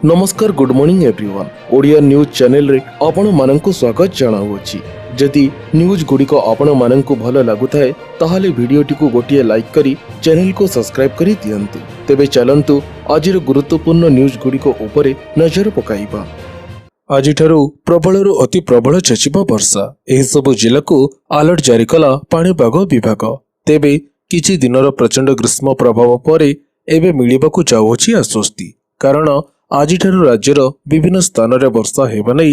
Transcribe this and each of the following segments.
नमस्कार good morning everyone Odia news channel रे आपण माननकु स्वागत जणाउछि। जदि न्यूज गुड़िक आपण माननकु भल लागुथाए ताहाले वीडियोटी को गोटिए लाइक करी चैनल को सब्सक्राइब करी दियंतु। तेबे चलंतु आजिर गुरुत्वपूर्ण न्यूज गुड़िक उपरे नजर पकाइबा। आजिठारु प्रबलरु अति प्रबल छचिबा वर्षा एही सबु जिल्ला को अलर्ट जारी कला पाणीपाग विभाग। तेबे किछि दिनर प्रचंड ग्रीष्म प्रभाव परे एबे मिलिबाकु जाउछि आश्वस्ति, कारण आजिठारु राज्यर विभिन्न स्थान रे वर्षा हेबा नै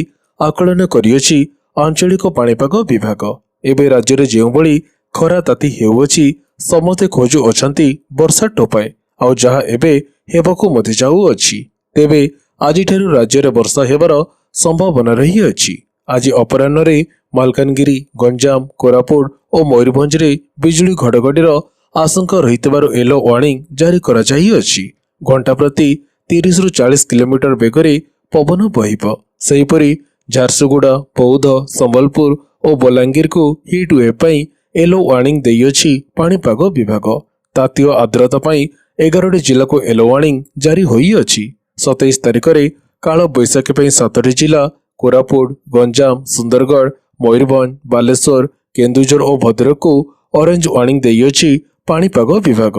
आकलन करियछि आंचलिक पाणीपाग विभाग। एबे राज्य रे जेउ बळी खरा ताती हेउछि समते खोजु अछंती वर्षा टोपाए आ जहा एबे हेबाकु मधि जाउ अछि। तेबे आजिठारु राज्य रे वर्षा हेबार संभावना रही अछि। आज अपराह्न रे मालकानगिरी, गंजाम, कोरापुट और मयूरभंज रे बिजुली घड़घड़ीर आशंका रहितबारु येलो वार्निंग जारी करा जाइ अछि। घंटा प्रति 30 रु 40 किलोमीटर बेगरे पवन बहिब। सेहीपरि झारसुगुड़ा, बौद्ध, संबलपुर और बलांगीर को हिट वेव पई येलो वार्निंग देइछि पाणीपाग विभाग। तातीय आर्द्रता पई 11 जिला को येलो वार्निंग जारी होई अछि। 27 तारिख रे काल बैशाखी पई 7 जिला कोरापुट, गंजाम, सुंदरगढ़, मयूरभंज, बालेश्वर, केन्दुझर और भद्रक को ऑरेंज वार्निंग देइछि पाणीपाग विभाग।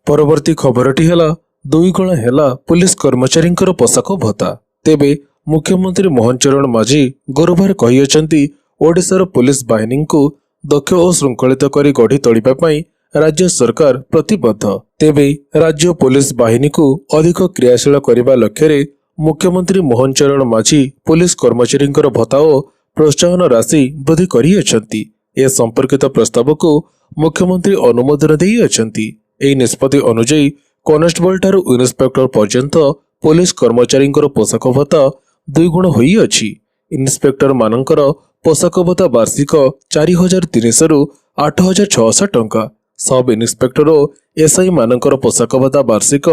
परवर्ती खबरटी हला 2 गुण हेला पुलिस कर्मचारी पोशाक भत्ता। तेबे मुख्यमंत्री मोहन चरण माझी गुरुवार कहियछंती ओडिशार पुलिस बाहिनी को दक्ष और श्रृंखलित करी गढ़ी तोड़िबा पई राज्य सरकार प्रतिबद्ध। तेबे राज्य पुलिस बाहिनी को अधिक क्रियाशील करने लक्ष्य रे मुख्यमंत्री मोहन चरण माझी पुलिस कर्मचारी भत्ता और प्रोत्साहन राशि वृद्धि करियछंती। ए संपर्कित प्रस्ताव को मुख्यमंत्री अनुमोदन देइयछंती। एही निष्पत्ति अनुଯାयी कॉन्स्टेबल ठारू इन्स्पेक्टर पर्यंत पुलिस कर्मचारी पोशाक भत्ता 2 गुण होई अछि। इन्स्पेक्टर मानकर पोशाक भत्ता वार्षिक 4300 रु 8600 टंका, सब इन्स्पेक्टर और एसआई मानकर पोशाक भत्ता वार्षिक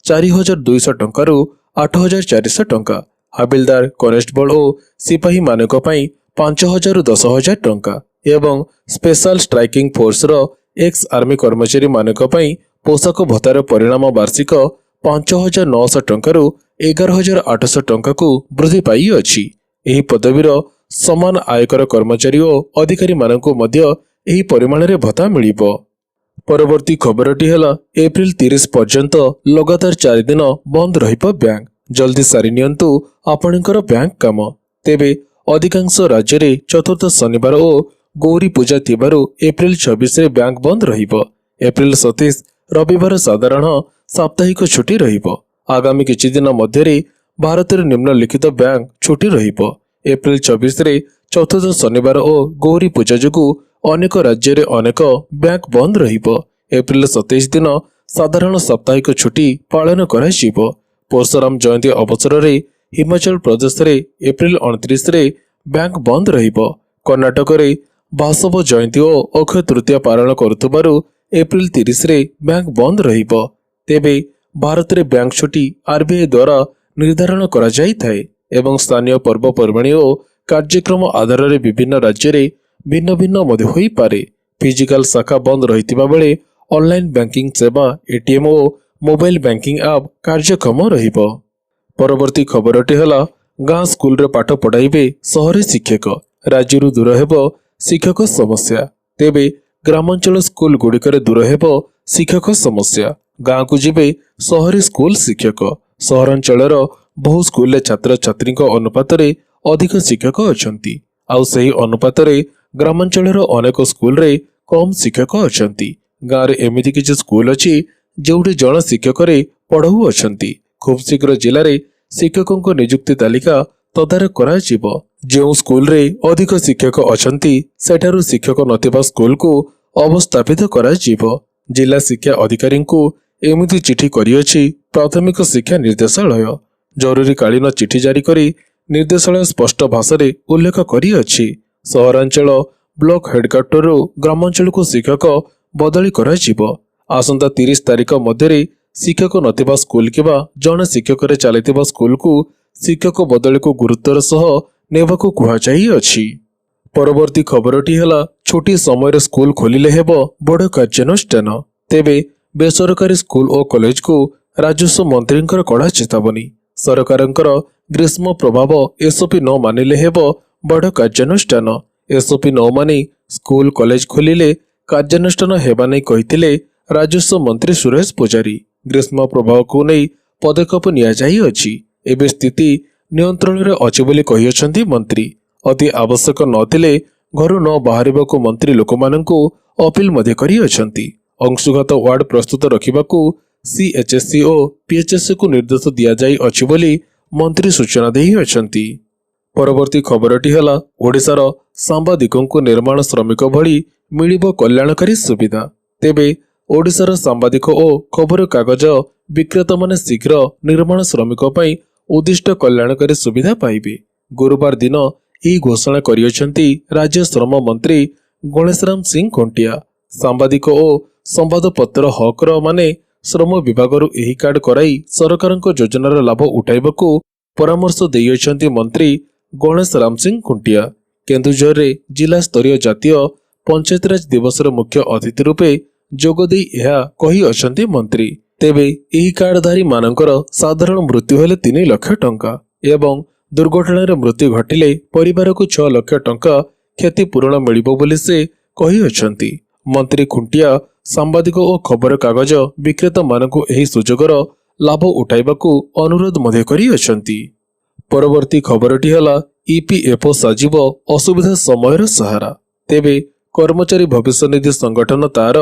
4200 टंका रु 8400 टंका, हाबिलदार, कॉन्स्टेबल और सिपाही मानक पई 5000 रु 10000 टंका एवं स्पेशल स्ट्राइकिंग फोर्स रो एक्स आर्मी कर्मचारी मानक पई पोशाक भत्तार परिणाम वार्षिक 5900 टंका रु 11800 टंका को वृद्धि पाई अछि। एही पदवीर समान आयकर कर्मचारी और अधिकारी मानकु मध्य एही परिमाण रे भत्ता मिलिबो। परवर्ती खबरटी हला एप्रिल 30 पर्यंत लगातार 4 दिन बंद रहिबो बैंक। जल्दी सारी नियंतु आपणकर बैंक काम। तेबे अधिकांश राज्य रे चतुर्थ शनिवार और गौरी पूजा थिबारु एप्रिल 26 रे बैंक बंद रहिबो। एप्रिल 27 रविवार साधारण साप्ताहिक छुट्टी रहिबो। आगामी किछि दिन मध्य रे भारत रे निम्नलिखित बैंक छुट्टी रहिबो। एप्रिल 24 रे चतुर्थ शनिवार और गौरी पूजा जोगु अनेक राज्य रे अनेक बैंक बंद रहिबो। एप्रिल 27 दिन साधारण साप्ताहिक छुट्टी पालन करा जिवो। परशुराम जयंती अवसर रे हिमाचल प्रदेश रे एप्रिल 29 रे बैंक बंद रहिबो। कर्नाटक रे बासव जयंती और अक्षय तृतीया पालन करुथबारु एप्रिल 30 रे बैंक बंद रहिबो। तेबे भारत रे बैंक छुट्टी आरबीआई द्वारा निर्धारण करा जाई थाए एवं स्थानीय पर्वपर्वाणी और कार्यक्रम आधार रे विभिन्न राज्य रे भिन्न भिन्न मध्य होई पारे। फिजिकल शाखा बंद रहितिबा बेले ऑनलाइन बैंकिंग सेवा, एटीएम और मोबाइल बैंकिंग ऐप कार्यक्षम रहिबो। परवर्ती खबरटी हला गाँ स्कूल रे पाठ पढ़ाइबे शहरी शिक्षक, राज्यरु दूर हेबो शिक्षक समस्या। तेबे ग्रामांचल स्कूल गुड़िकर दूर हेबो शिक्षक समस्या। गाँ को जिबे शहरी स्कूल शिक्षक। सहरांचलर बहु स्कूल रे छात्र छात्री अनुपात रे अधिक शिक्षक अछंती, आउ सही अनुपात रे ग्रामांचलर अनेक स्कूल रे कम शिक्षक अछंती। गाँ रे एमिति किछि स्कूल अछि जोउठी जण शिक्षक रे पढ़ाऊ अछंती। खूब शीघ्र जिले रे शिक्षकों नियुक्ति तालिका तदारख करा जिवो। जो स्कूल रे अधिक शिक्षक अछंती सेठारु शिक्षक नथिबा स्कूल को अवस्थापित करा जिवो। जिला शिक्षा अधिकारी को एमिति चिठी करियछि प्राथमिक शिक्षा निर्देशालय। जरूरी कालीन चिठी जारी करी निर्देशालय स्पष्ट भाषा रे उल्लेख करियछि सहरांचल ब्लॉक हेडक्वार्टर रो ग्रामांचल को शिक्षक बदली करा जिवो। आसंता 30 तारिख मध्य शिक्षक नथिबा स्कूल किबा जन शिक्षक रे चलिथिबा स्कूल को शिक्षक बदली को गुरुत्वर सह नेबाकू कुहा जाई अछि। परवर्ती खबरटी हला छोटी समय स्कूल खोलिले हेबो बड़ कार्यानुष्ठान। तेबे बेसरकारी स्कूल और कॉलेज को राजस्व मंत्री कड़ा चेतावनी। ସରକାରଙ୍କର ଗ୍ରୀଷ୍ମ ପ୍ରଭାବ ଏସ୍ଓପି ନ ମାନିଲେ ହେବ ବଡ଼ କାର୍ଯ୍ୟାନୁଷ୍ଠାନ। ଏସ୍ଓପି ନ ମାନି ସ୍କୁଲ କଲେଜ ଖୋଲିଲେ କାର୍ଯ୍ୟାନୁଷ୍ଠାନ ହେବା ନେଇ କହିଥିଲେ ରାଜସ୍ୱ ମନ୍ତ୍ରୀ ସୁରେଶ ପୂଜାରୀ। ଗ୍ରୀଷ୍ମ ପ୍ରଭାବକୁ ନେଇ ପଦକ୍ଷେପ ନିଆଯାଇଅଛି। ଏବେ ସ୍ଥିତି ନିୟନ୍ତ୍ରଣରେ ଅଛି ବୋଲି କହିଛନ୍ତି ମନ୍ତ୍ରୀ। ଅତି ଆବଶ୍ୟକ ନଥିଲେ ଘରୁ ନ ବାହାରିବାକୁ ମନ୍ତ୍ରୀ ଲୋକମାନଙ୍କୁ ଅପିଲ ମଧ୍ୟ କରିଅଛନ୍ତି। ଅଂଶୁଘାତ ୱାର୍ଡ ପ୍ରସ୍ତୁତ ରଖିବାକୁ ସିଏଚ୍ଏସ୍ସି ଓ ପିଏଚ୍ଏସ୍ସିକୁ ନିର୍ଦ୍ଦେଶ ଦିଆଯାଇଅଛି ବୋଲି ମନ୍ତ୍ରୀ ସୂଚନା ଦେଇଅଛନ୍ତି। ପରବର୍ତ୍ତୀ ଖବରଟି ହେଲା ଓଡ଼ିଶାର ସାମ୍ବାଦିକଙ୍କୁ ନିର୍ମାଣ ଶ୍ରମିକ ଭଳି ମିଳିବ କଲ୍ୟାଣକାରୀ ସୁବିଧା। ତେବେ ଓଡ଼ିଶାର ସାମ୍ବାଦିକ ଓ ଖବରକାଗଜ ବିକ୍ରେତାମାନେ ଶୀଘ୍ର ନିର୍ମାଣ ଶ୍ରମିକ ପାଇଁ ଉଦ୍ଦିଷ୍ଟ କଲ୍ୟାଣକାରୀ ସୁବିଧା ପାଇବେ। ଗୁରୁବାର ଦିନ ଏହି ଘୋଷଣା କରିଅଛନ୍ତି ରାଜ୍ୟ ଶ୍ରମ ମନ୍ତ୍ରୀ ଗଣେଶରାମ ସିଂ ଖୁଣ୍ଟିଆ। ସାମ୍ବାଦିକ ଓ ସମ୍ବାଦପତ୍ର ହକର ମାନେ ଶ୍ରମ ବିଭାଗରୁ ଏହି କାର୍ଡ କରାଇ ସରକାରଙ୍କ ଯୋଜନାର ଲାଭ ଉଠାଇବାକୁ ପରାମର୍ଶ ଦେଇଅଛନ୍ତି ମନ୍ତ୍ରୀ ଗଣେଶରାମ ସିଂ ଖୁଣ୍ଟିଆ। କେନ୍ଦୁଝରରେ ଜିଲ୍ଲାସ୍ତରୀୟ ଜାତୀୟ ପଞ୍ଚାୟତିରାଜ ଦିବସର ମୁଖ୍ୟ ଅତିଥି ରୂପେ ଯୋଗଦେଇ ଏହା କହିଅଛନ୍ତି ମନ୍ତ୍ରୀ। ତେବେ ଏହି କାର୍ଡଧାରୀ ମାନଙ୍କର ସାଧାରଣ ମୃତ୍ୟୁ ହେଲେ 3 ଲକ୍ଷ ଟଙ୍କା ଏବଂ ଦୁର୍ଘଟଣାରେ ମୃତ୍ୟୁ ଘଟିଲେ ପରିବାରକୁ 6 ଲକ୍ଷ ଟଙ୍କା କ୍ଷତିପୂରଣ ମିଳିବ ବୋଲି ସେ କହିଅଛନ୍ତି। ମନ୍ତ୍ରୀ ଖୁଣ୍ଟିଆ ସାମ୍ବାଦିକ ଓ ଖବରକାଗଜ ବିକ୍ରେତାମାନଙ୍କୁ ଏହି ସୁଯୋଗର ଲାଭ ଉଠାଇବାକୁ ଅନୁରୋଧ ମଧ୍ୟ କରିଅଛନ୍ତି। ପରବର୍ତ୍ତୀ ଖବରଟି ହେଲା ଇପିଏଫ୍ଓ ସାଜିବ ଅସୁବିଧା ସମୟର ସାହାରା। ତେବେ କର୍ମଚାରୀ ଭବିଷ୍ୟନିଧି ସଂଗଠନ ତାର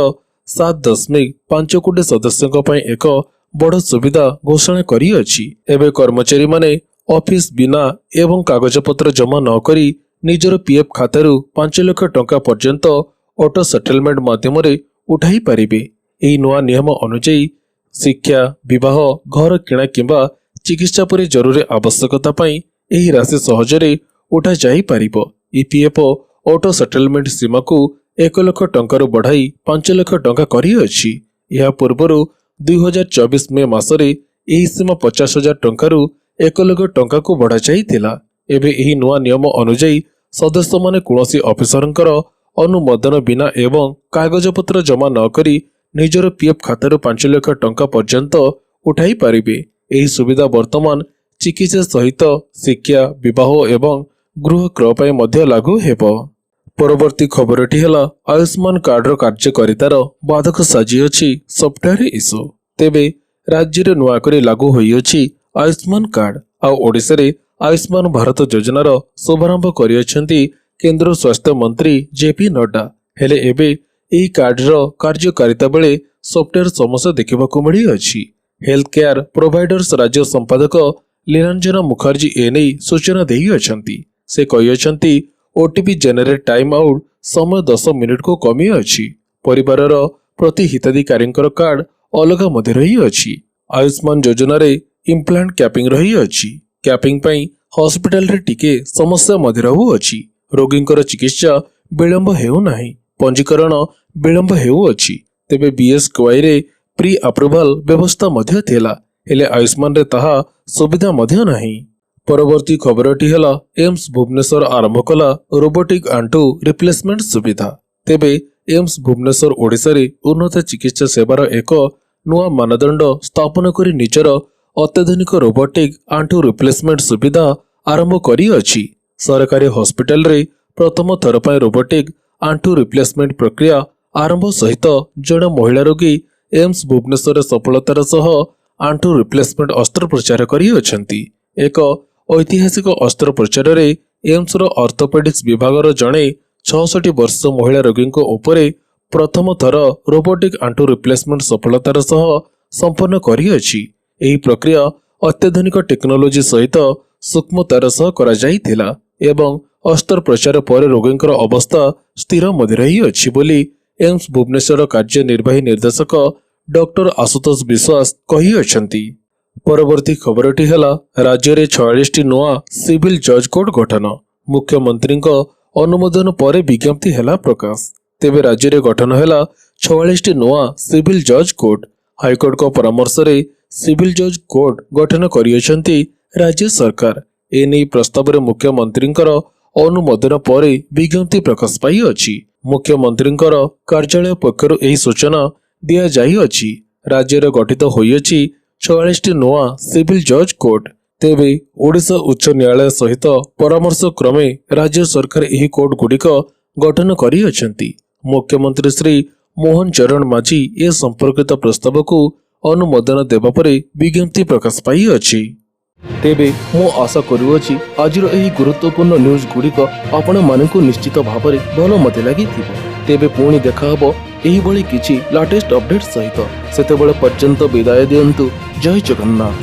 7.5 କୋଟି ସଦସ୍ୟଙ୍କ ପାଇଁ ଏକ ବଡ଼ ସୁବିଧା ଘୋଷଣା କରିଅଛି। ଏବେ କର୍ମଚାରୀମାନେ ଅଫିସ ବିନା ଏବଂ କାଗଜପତ୍ର ଜମା ନ କରି ନିଜର ପିଏଫ୍ ଖାତାରୁ 5 ଲକ୍ଷ ଟଙ୍କା ପର୍ଯ୍ୟନ୍ତ ଅଟୋ ସେଟଲମେଣ୍ଟ ମାଧ୍ୟମରେ ଉଠାଇ ପାରିବେ। ଏହି ନୂଆ ନିୟମ ଅନୁଯାୟୀ ଶିକ୍ଷା, ବିବାହ, ଘର କିଣା କିମ୍ବା ଚିକିତ୍ସା ପରି ଜରୁରୀ ଆବଶ୍ୟକତା ପାଇଁ ଏହି ରାଶି ସହଜରେ ଉଠାଯାଇପାରିବ। ଇପିଏଫ୍ଓ ଅଟୋ ସେଟଲମେଣ୍ଟ ସୀମାକୁ 1 ଲକ୍ଷ ଟଙ୍କାରୁ ବଢ଼ାଇ 5 ଲକ୍ଷ ଟଙ୍କା କରିଅଛି। ଏହା ପୂର୍ବରୁ 2024 ମେ ମାସରେ ଏହି ସୀମା 50,000 ଟଙ୍କାରୁ 1 ଲକ୍ଷ ଟଙ୍କାକୁ ବଢ଼ାଯାଇଥିଲା। ଏବେ ଏହି ନୂଆ ନିୟମ ଅନୁଯାୟୀ ସଦସ୍ୟମାନେ କୌଣସି ଅଫିସରଙ୍କର ଅନୁମୋଦନ ବିନା ଏବଂ କାଗଜପତ୍ର ଜମା ନ କରି ନିଜର ପିଏଫ୍ ଖାତାରୁ 5 ଲକ୍ଷ ଟଙ୍କା ପର୍ଯ୍ୟନ୍ତ ଉଠାଇ ପାରିବେ। ଏହି ସୁବିଧା ବର୍ତ୍ତମାନ ଚିକିତ୍ସା ସହିତ ଶିକ୍ଷା, ବିବାହ ଏବଂ ଗୃହ କ୍ରୟ ପାଇଁ ମଧ୍ୟ ଲାଗୁ ହେବ। ପରବର୍ତ୍ତୀ ଖବରଟି ହେଲା ଆୟୁଷ୍ମାନ କାର୍ଡର କାର୍ଯ୍ୟକାରିତାର ବାଧକ ସାଜିଅଛି ସଫ୍ଟୱେର ଇସ୍ୟୁ। ତେବେ ରାଜ୍ୟରେ ନୂଆକରି ଲାଗୁ ହୋଇଅଛି ଆୟୁଷ୍ମାନ କାର୍ଡ। ଆଉ ଓଡ଼ିଶାରେ ଆୟୁଷ୍ମାନ ଭାରତ ଯୋଜନାର ଶୁଭାରମ୍ଭ କରିଅଛନ୍ତି କେନ୍ଦ୍ର ସ୍ୱାସ୍ଥ୍ୟ ମନ୍ତ୍ରୀ ଜେପି ନଡ୍ଡା। ହେଲେ ଏବେ ଏହି କାର୍ଡର କାର୍ଯ୍ୟକାରିତା ବେଳେ ସଫ୍ଟୱେର ସମସ୍ୟା ଦେଖିବାକୁ ମିଳିଅଛି। ହେଲ୍ଥ କେୟାର ପ୍ରୋଭାଇଡର୍ସ ରାଜ୍ୟ ସମ୍ପାଦକ ଲୀଳାଞ୍ଜନ ମୁଖାର୍ଜୀ ଏନେଇ ସୂଚନା ଦେଇଅଛନ୍ତି। ସେ କହିଅଛନ୍ତି ଓଟିପି ଜେନେରେଟ୍ ଟାଇମ୍ ଆଉଟ୍ ସମୟ 10 ମିନିଟକୁ କମିଅଛି। ପରିବାରର ପ୍ରତି ହିତାଧିକାରୀଙ୍କର କାର୍ଡ ଅଲଗା ମଧ୍ୟ ରହିଅଛି। ଆୟୁଷ୍ମାନ ଯୋଜନାରେ ଇମ୍ପ୍ଲାଣ୍ଟ କ୍ୟାପିଂ ରହିଅଛି। କ୍ୟାପିଂ ପାଇଁ ହସ୍ପିଟାଲରେ ଟିକେ ସମସ୍ୟା ମଧ୍ୟ ରହୁଅଛି। ରୋଗୀଙ୍କର ଚିକିତ୍ସା ବିଳମ୍ବ ହେଉନାହିଁ, ପଞ୍ଜୀକରଣ ବିଳମ୍ବ ହେଉଅଛି। ତେବେ ବିଏସ୍କେୱାଇରେ ପ୍ରି ଆପ୍ରୁଭାଲ ବ୍ୟବସ୍ଥା ମଧ୍ୟ ଥିଲା, ହେଲେ ଆୟୁଷ୍ମାନରେ ତାହା ସୁବିଧା ମଧ୍ୟ ନାହିଁ। ପରବର୍ତ୍ତୀ ଖବରଟି ହେଲା ଏମ୍ସ ଭୁବନେଶ୍ୱର ଆରମ୍ଭ କଲା ରୋବୋଟିକ ଆଣ୍ଠୁ ରିପ୍ଲେସମେଣ୍ଟ ସୁବିଧା। ତେବେ ଏମ୍ସ ଭୁବନେଶ୍ୱର ଓଡ଼ିଶାରେ ଉନ୍ନତ ଚିକିତ୍ସା ସେବାର ଏକ ନୂଆ ମାନଦଣ୍ଡ ସ୍ଥାପନ କରି ନିଜର ଅତ୍ୟାଧୁନିକ ରୋବୋଟିକ ଆଣ୍ଠୁ ରିପ୍ଲେସମେଣ୍ଟ ସୁବିଧା ଆରମ୍ଭ କରିଅଛି। ସରକାରୀ ହସ୍ପିଟାଲରେ ପ୍ରଥମ ଥର ପାଇଁ ରୋବୋଟିକ ଆଣ୍ଠୁ ରିପ୍ଲେସମେଣ୍ଟ ପ୍ରକ୍ରିୟା ଆରମ୍ଭ ସହିତ ଜଣେ ମହିଳା ରୋଗୀ ଏମ୍ସ ଭୁବନେଶ୍ୱରରେ ସଫଳତାର ସହ ଆଣ୍ଠୁ ରିପ୍ଲେସମେଣ୍ଟ ଅସ୍ତ୍ରୋପଚାର କରିଅଛନ୍ତି। ଏକ ଐତିହାସିକ ଅସ୍ତ୍ରୋପଚାରରେ ଏମ୍ସର ଅର୍ଥୋପେଡିକ୍ସ ବିଭାଗର ଜଣେ 66 ବର୍ଷ ମହିଳା ରୋଗୀଙ୍କ ଉପରେ ପ୍ରଥମ ଥର ରୋବୋଟିକ ଆଣ୍ଠୁ ରିପ୍ଲେସମେଣ୍ଟ ସଫଳତାର ସହ ସମ୍ପନ୍ନ କରିଅଛି। ଏହି ପ୍ରକ୍ରିୟା ଅତ୍ୟାଧୁନିକ ଟେକ୍ନୋଲୋଜି ସହିତ ସୂକ୍ଷ୍ମତାର ସହ କରାଯାଇଥିଲା ଏବଂ ଅସ୍ତ୍ରୋପଚାର ପରେ ରୋଗୀଙ୍କର ଅବସ୍ଥା ସ୍ଥିର ମଧ୍ୟ ରହିଅଛି ବୋଲି ଏମ୍ସ ଭୁବନେଶ୍ୱର କାର୍ଯ୍ୟନିର୍ବାହୀ ନିର୍ଦ୍ଦେଶକ ଡକ୍ଟର ଆଶୁତୋଷ ବିଶ୍ୱାସ କହିଅଛନ୍ତି। ପରବର୍ତ୍ତୀ ଖବରଟି ହେଲା ରାଜ୍ୟରେ 46ଟି ନୂଆ ସିଭିଲ ଜଜ୍ କୋର୍ଟ ଗଠନ। ମୁଖ୍ୟମନ୍ତ୍ରୀଙ୍କ ଅନୁମୋଦନ ପରେ ବିଜ୍ଞପ୍ତି ହେଲା ପ୍ରକାଶ। ତେବେ ରାଜ୍ୟରେ ଗଠନ ହେଲା 46ଟି ନୂଆ ସିଭିଲ ଜଜ୍ କୋର୍ଟ। ହାଇକୋର୍ଟଙ୍କ ପରାମର୍ଶରେ ସିଭିଲ ଜଜ୍ କୋର୍ଟ ଗଠନ କରିଅଛନ୍ତି ରାଜ୍ୟ ସରକାର। ଏନେଇ ପ୍ରସ୍ତାବରେ ମୁଖ୍ୟମନ୍ତ୍ରୀଙ୍କର ଅନୁମୋଦନ ପରେ ବିଜ୍ଞପ୍ତି ପ୍ରକାଶ ପାଇଅଛି। ମୁଖ୍ୟମନ୍ତ୍ରୀଙ୍କର କାର୍ଯ୍ୟାଳୟ ପକ୍ଷରୁ ଏହି ସୂଚନା ଦିଆଯାଇଅଛି। ରାଜ୍ୟରେ ଗଠିତ ହୋଇଅଛି 46ଟି ନୂଆ ସିଭିଲ ଜଜ୍ କୋର୍ଟ। ତେବେ ଓଡ଼ିଶା ଉଚ୍ଚ ନ୍ୟାୟାଳୟ ସହିତ ପରାମର୍ଶ କ୍ରମେ ରାଜ୍ୟ ସରକାର ଏହି କୋର୍ଟ ଗୁଡ଼ିକ ଗଠନ କରିଅଛନ୍ତି। ମୁଖ୍ୟମନ୍ତ୍ରୀ ଶ୍ରୀ ମୋହନ ଚରଣ ମାଝୀ ଏ ସମ୍ପର୍କିତ ପ୍ରସ୍ତାବକୁ ଅନୁମୋଦନ ଦେବା ପରେ ବିଜ୍ଞପ୍ତି ପ୍ରକାଶ ପାଇଅଛି। ତେବେ ମୁଁ ଆଶା କରୁଅଛି ଆଜିର ଏହି ଗୁରୁତ୍ୱପୂର୍ଣ୍ଣ ନ୍ୟୁଜ୍ ଗୁଡ଼ିକ ଆପଣମାନଙ୍କୁ ନିଶ୍ଚିତ ଭାବରେ ଭଲ ମଧ୍ୟ ଲାଗିଥିବ। ତେବେ ପୁଣି ଦେଖାହବ ଏହିଭଳି କିଛି ଲାଟେଷ୍ଟ ଅପଡେଟ୍ ସହିତ। ସେତେବେଳେ ପର୍ଯ୍ୟନ୍ତ ବିଦାୟ ଦିଅନ୍ତୁ। ଜୟ ଜଗନ୍ନାଥ।